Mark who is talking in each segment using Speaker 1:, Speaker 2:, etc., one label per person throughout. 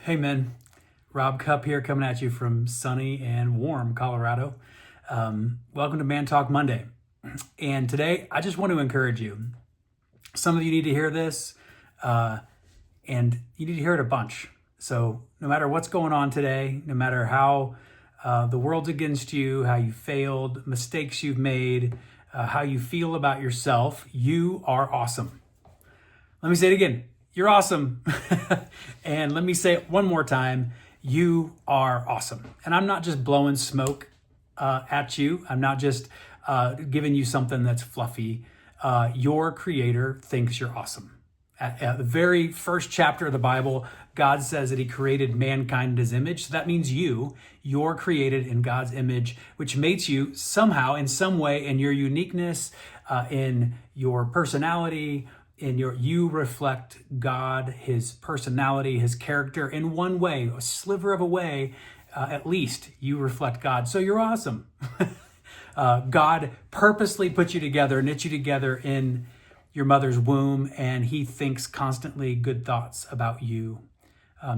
Speaker 1: Hey men, Rob Cup here coming at you from sunny and warm Colorado. Welcome to Man Talk Monday. And today I just want to encourage you. Some of you need to hear this and you need to hear it a bunch. So no matter what's going on today, no matter how the world's against you, how you failed, mistakes you've made, how you feel about yourself, you are awesome. Let me say it again. You're awesome. And let me say it one more time. You are awesome. And I'm not just blowing smoke at you. I'm not just giving you something that's fluffy. Your creator thinks you're awesome. At the very first chapter of the Bible, God says that he created mankind in his image. So that means you're created in God's image, which makes you somehow, in some way, in your uniqueness, in your personality, you reflect God, his personality, his character in one way, a sliver of a way, at least you reflect God. So you're awesome. God purposely put you together, knit you together in your mother's womb, and he thinks constantly good thoughts about you.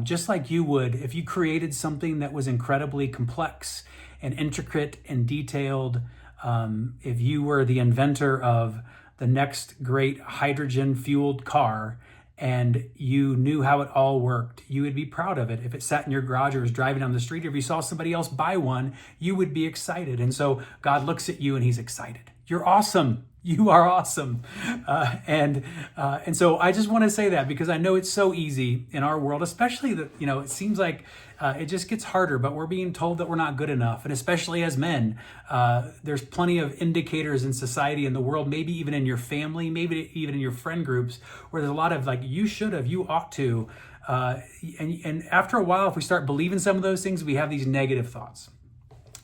Speaker 1: Just like you would if you created something that was incredibly complex and intricate and detailed, if you were the inventor of the next great hydrogen-fueled car, and you knew how it all worked, you would be proud of it. If it sat in your garage or was driving down the street, or if you saw somebody else buy one, you would be excited. And so God looks at you and he's excited. You're awesome. You are awesome. And so I just want to say that because I know it's so easy in our world, especially that, it seems like it just gets harder, but we're being told that we're not good enough. And especially as men, there's plenty of indicators in society, in the world, maybe even in your family, maybe even in your friend groups, where there's a lot of like, you should have, you ought to. And after a while, if we start believing some of those things, we have these negative thoughts.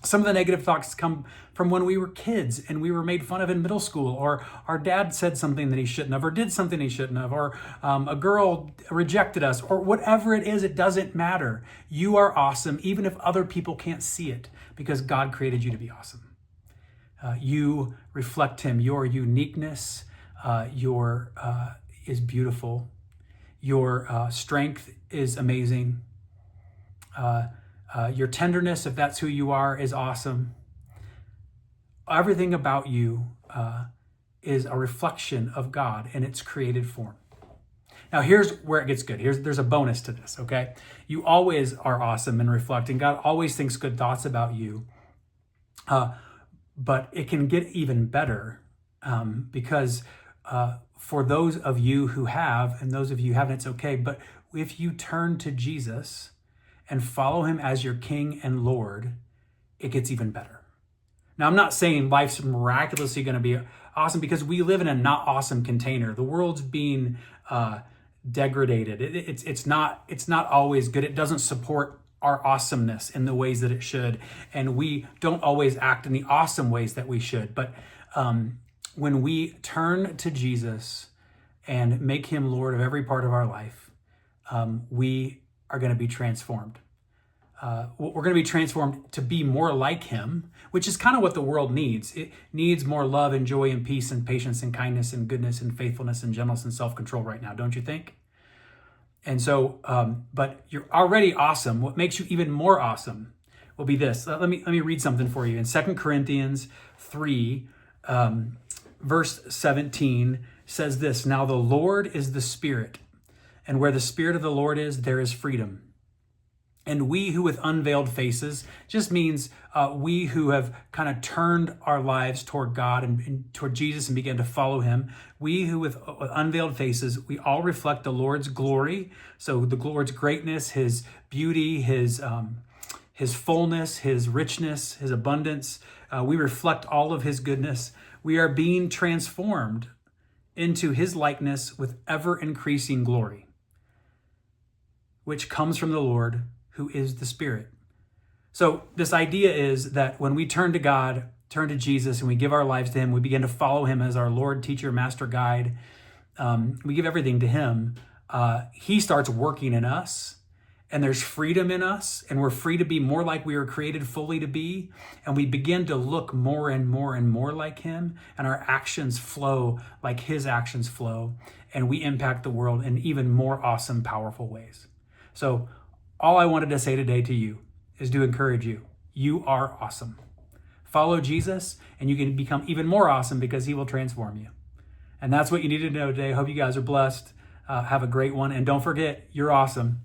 Speaker 1: Some of the negative thoughts come from when we were kids and we were made fun of in middle school, or our dad said something that he shouldn't have, or did something he shouldn't have, or a girl rejected us, or whatever it is, it doesn't matter. You are awesome, even if other people can't see it, because God created you to be awesome. You reflect him. Your uniqueness is beautiful. Your strength is amazing. Your tenderness, if that's who you are, is awesome. Everything about you is a reflection of God in its created form. Now, here's where it gets good. There's a bonus to this, okay? You always are awesome and reflecting. God always thinks good thoughts about you. But it can get even better because for those of you who have, and those of you who haven't, it's okay. But if you turn to Jesus and follow him as your King and Lord, it gets even better. Now, I'm not saying life's miraculously going to be awesome, because we live in a not awesome container. The world's being degraded. It's not always good. It doesn't support our awesomeness in the ways that it should. And we don't always act in the awesome ways that we should. But when we turn to Jesus and make him Lord of every part of our life, we are going to be transformed. We're going to be transformed to be more like him, which is kind of what the world needs. It needs more love and joy and peace and patience and kindness and goodness and faithfulness and gentleness and self-control right now, don't you think? And so, but you're already awesome. What makes you even more awesome will be this. Let me read something for you. In 2 Corinthians 3, verse 17 says this: "Now the Lord is the Spirit, and where the Spirit of the Lord is, there is freedom. And we who with unveiled faces," just means we who have kind of turned our lives toward God and toward Jesus and began to follow him. We who with unveiled faces, we all reflect the Lord's glory. So the Lord's greatness, his beauty, his fullness, his richness, his abundance. We reflect all of his goodness. We are being transformed into his likeness with ever increasing glory, which comes from the Lord, who is the Spirit. So this idea is that when we turn to God, turn to Jesus, and we give our lives to him, we begin to follow him as our Lord, teacher, master, guide. We give everything to him. He starts working in us, and there's freedom in us, and we're free to be more like we were created fully to be. And we begin to look more and more and more like him, and our actions flow like his actions flow, and we impact the world in even more awesome, powerful ways. So all I wanted to say today to you is to encourage you. You are awesome. Follow Jesus, and you can become even more awesome because he will transform you. And that's what you need to know today. I hope you guys are blessed. Have a great one. And don't forget, you're awesome.